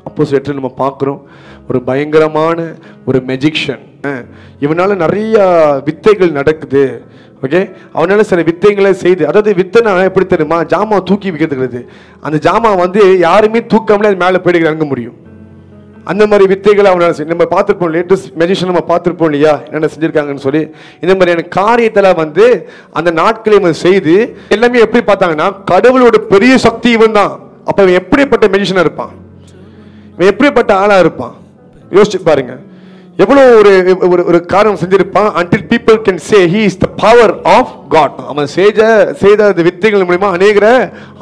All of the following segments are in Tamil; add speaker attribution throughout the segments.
Speaker 1: அப்போஸ்தலர் 8 நம்ம பார்க்குறோம். ஒரு பயங்கரமான ஒரு மெஜிக்ஷன். இவனால நிறைய வித்தைகள் நடக்குது. ஓகே, அவனால சில வித்தைகளை செய்து, அதாவது வித்தைனா எப்படி தெரியுமா, ஜாமான் தூக்கி வைக்கிறது. அந்த ஜாமான் வந்து யாருமே தூக்காமலே அது மேலே போயிட்டு இறங்க முடியும். அந்த மாதிரி வித்தைகளை அவனால நம்ம பார்த்துருப்போம். லேட்டஸ்ட் மெஜிஷியன் நம்ம பார்த்துருப்போம் இல்லையா, என்னென்ன செஞ்சுருக்காங்கன்னு சொல்லி. இந்த மாதிரியான காரியத்தில் வந்து அந்த நாட்களை இவன் செய்து எல்லாமே எப்படி பார்த்தாங்கன்னா கடவுளோட பெரிய சக்தி இவன் தான். அப்போ இவன் எப்படிப்பட்ட மெஜிஷியனாக இருப்பான், இவன் எப்படிப்பட்ட ஆளாக இருப்பான் யோசிச்சு பாருங்க. எவ்வளோ ஒரு காரணம் செஞ்சிருப்பான். until people can say he is the power of God. அவன் செய்த வித்தைகள் மூலமா அநேகரை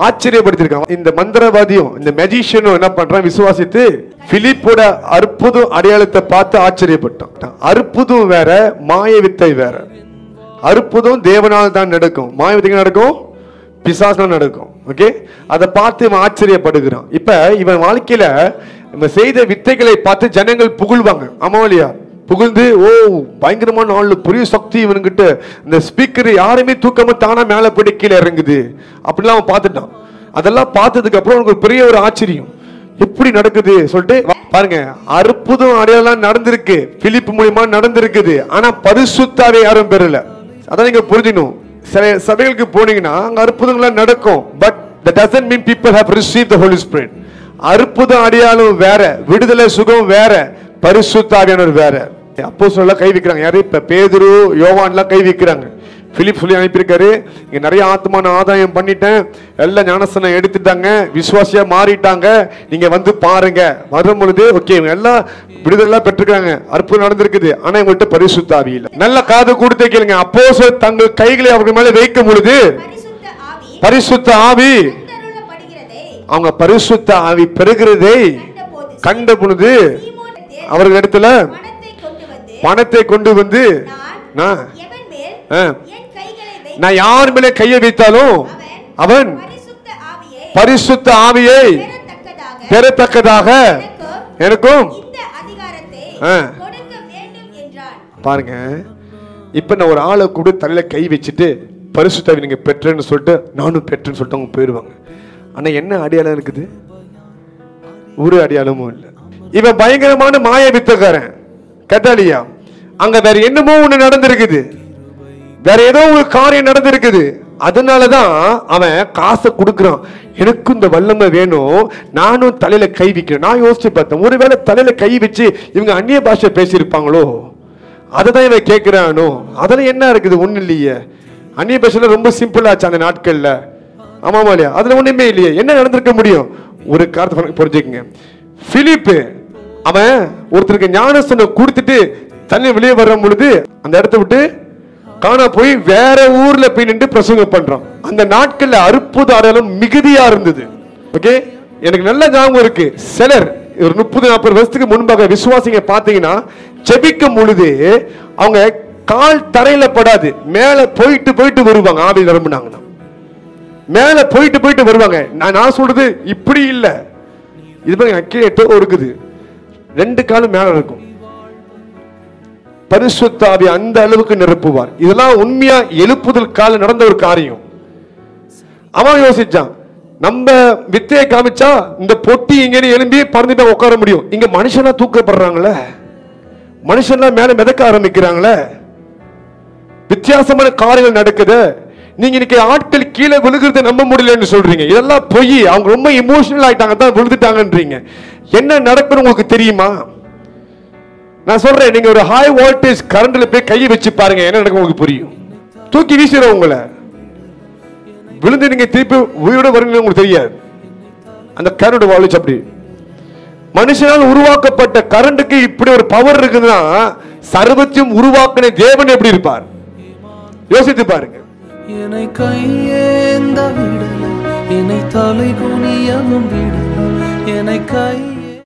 Speaker 1: ஆச்சரியப்படுத்திருக்கான். இந்த மந்திரவாதியும் இந்த மெஜிஷியனும் என்ன பண்றான், விசுவாசித்து பிலிப்போட அற்புதம் அடையாளத்தை பார்த்து ஆச்சரியப்பட்டான். அற்புதம் வேற, மாய வித்தை வேற. அற்புதம் தேவனால் தான் நடக்கும், மாய வித்தை நடக்கும், பிசாசால் நடக்கும். ஓகே, அதை பார்த்து இவன் ஆச்சரியப்படுகிறான். இப்ப இவன் வாழ்க்கையில நம்ம செய்த வித்தைகளை பார்த்து ஜனங்கள் புகழ்வாங்க. ஆமா இல்லையா, புகழ்ந்து ஓ பயங்கரமான ஆள், பெரிய சக்தி இவனுங்கிட்ட, இந்த ஸ்பீக்கர் யாருமே தூக்காம தானா மேல போய் கீழே இறங்குது அப்படிலாம் அவன் பார்த்துட்டான். அதெல்லாம் பார்த்ததுக்கு அப்புறம் அவனுக்கு பெரிய ஒரு ஆச்சரியம், எப்படி நடக்குது சொல்லிட்டு பாருங்க. அற்புதம் அடையாளம் நடந்திருக்கு, பிலிப்பு மூலியமா நடந்திருக்குது. ஆனா பரிசுத்தாவே யாரும் பெறல. அதான் நீங்க புரிஞ்சுக்கணும். சில சபைகளுக்கு போனீங்கன்னா அங்க அற்புதங்கள்லாம் நடக்கும், but that doesn't mean people have received the Holy Spirit. அற்புதம் அடையாளம் வேற, விடுதலை சுகம் வேற, பரிசுத்த ஆவியானவர் வேற. அப்போஸ்தலர்கள் கை வைக்கிறாங்க. யாரு, இப்ப பேதுரு யோவான்லாம் கை வைக்கிறாங்க. பிலிப் சொல்லி அனுப்பியிருக்காரு, இங்க நிறைய ஆத்மான ஆதாயம் பண்ணிட்டேன், எல்லாம் ஞானஸ்தானம் எடுத்துட்டாங்க, விசுவாசியா மாறிட்டாங்க, நீங்க வந்து பாருங்க. வரும் பொழுது ஓகே எல்லாம் விடுதலை பெற்றுக்கிறாங்க, அற்புதம் நடந்திருக்குது. ஆனா இவங்கள்ட்ட பரிசுத்த ஆவி இல்லை. நல்ல காது கொடுத்து கேளுங்க. அப்போஸ்தலர் தங்கள் கைகளை அவர்கள் மேல வைக்கும் பொழுது பரிசுத்த ஆவி, அவங்க பரிசுத்த ஆவி பெறுகிறதை கண்ட பொழுது அவர்கள் இடத்துல பணத்தை கொண்டு வந்து, நான் யார் மேல கையை வைத்தாலும் அவன் பரிசுத்த ஆவியை பெறத்தக்கதாக எனக்கும் பாருங்க. இப்ப நான் ஒரு ஆளை கூட தலையில கை வச்சுட்டு பரிசுத்த ஆவி நீங்க பெற்றேன்னு சொல்லிட்டு நானும் பெற்றேன்னு சொல்லிட்டு அவங்க போயிடுவாங்க. ஆனா என்ன அடையாளம் இருக்குது, ஒரு அடையாளமும் இல்லை. இவன் பயங்கரமான மாய வித்தக்காரன் கேட்டாலியா. அங்க வேற என்னமோ ஒண்ணு நடந்திருக்குது, வேற ஏதோ ஒரு காரியம் நடந்திருக்குது. அதனாலதான் அவன் காசை கொடுக்குறான். எனக்கும் இந்த வல்லமை வேணும், நானும் தலையில கை வைக்கிறேன். நான் யோசிச்சு பார்த்தேன், ஒருவேளை தலையில கை வச்சு இவங்க அந்நிய பாஷை பேசியிருப்பாங்களோ, அததான் இவன் கேட்கிறானோ. அதெல்லாம் என்ன இருக்குது, ஒண்ணு இல்லையே. அந்நிய பாஷையில ரொம்ப சிம்பிளாச்சு அந்த நாட்கள்ல. ஆமாமா இல்லையா, அதுல ஒண்ணுமே இல்லையே. என்ன நடந்திருக்க முடியும், ஒரு காரணத்தை புரிஞ்சுக்கங்க. பிலிப்பு அவன் ஒருத்தருக்கு ஞானஸ்தானம் கொடுத்துட்டு தண்ணி வெளியே வரும் பொழுது அந்த இடத்த விட்டு காணா போய் வேற ஊர்ல போய் நின்று பிரசங்கம் பண்றான். அந்த நாட்கள்ல அற்புத அடையாளம் மிகுதியா இருந்தது. ஓகே, எனக்கு நல்ல ஞாபகம் இருக்கு. சிலர் ஒரு 30-40 வருஷத்துக்கு முன்பாக விசுவாசிங்க பாத்தீங்கன்னா ஜெபிக்கும் பொழுது அவங்க கால் தரையில படாது, மேல போயிட்டு போயிட்டு வருவாங்க. ஆவி நிரம்பினாங்கன்னா மேல போயிட்டு போயிட்டு வருவாங்க. நான் சொல்றது இப்படி இல்ல, இது கீழே இருக்குது, 2 காலும் மேல இருக்கும். பரிசுத்த ஆவி அந்த அளவுக்கு நிரப்புவார். இதெல்லாம் உண்மையா எழுப்புதல் கால நடந்த ஒரு காரியம். அவன் யோசிச்சான், நம்ம வித்தையை காமிச்சா இந்த பொட்டி இங்கே எழும்பி பறந்துட்டா உட்கார முடியும். இங்க மனுஷனா தூக்கப்படுறாங்களே, மனுஷன்லாம் மேல மிதக்க ஆரம்பிக்கிறாங்களே, வித்தியாசமான காரியங்கள் நடக்குது. நீங்க இன்னைக்கு ஆட்கள் கீழே விழுகிறத நம்ப முடியலன்னு சொல்றீங்க. இதெல்லாம் பொய். அவங்க ரொம்ப இமோஷனல் ஆயிட்டாங்க, தான் விழுந்துட்டாங்கன்றீங்க. என்ன நடக்குன்னு உங்களுக்கு தெரியுமா? நான் சொல்றேன், நீங்க ஒரு ஹை வோல்டேஜ் கரண்ட்ல போய் கையை வச்சு பாருங்க, என்ன நடக்கும் உங்களுக்கு புரியும். தூக்கி வீசிடும் உங்களை, விழுந்து நீங்க திருப்பி உயிரோட வருவீங்க, உங்களுக்கு தெரியாது. அந்த கரண்ட் வால்யூஸ் அப்படி. மனுஷனால் உருவாக்கப்பட்ட கரண்ட்டுக்கு இப்படி ஒரு பவர் இருக்குதுன்னா சர்வத்தையும் உருவாக்கின தேவன் எப்படி இருப்பார் யோசித்து பாருங்க.
Speaker 2: என்னை கையேந்த விடலை, என்னை தலை குனியவும் விடலை, என்னை கை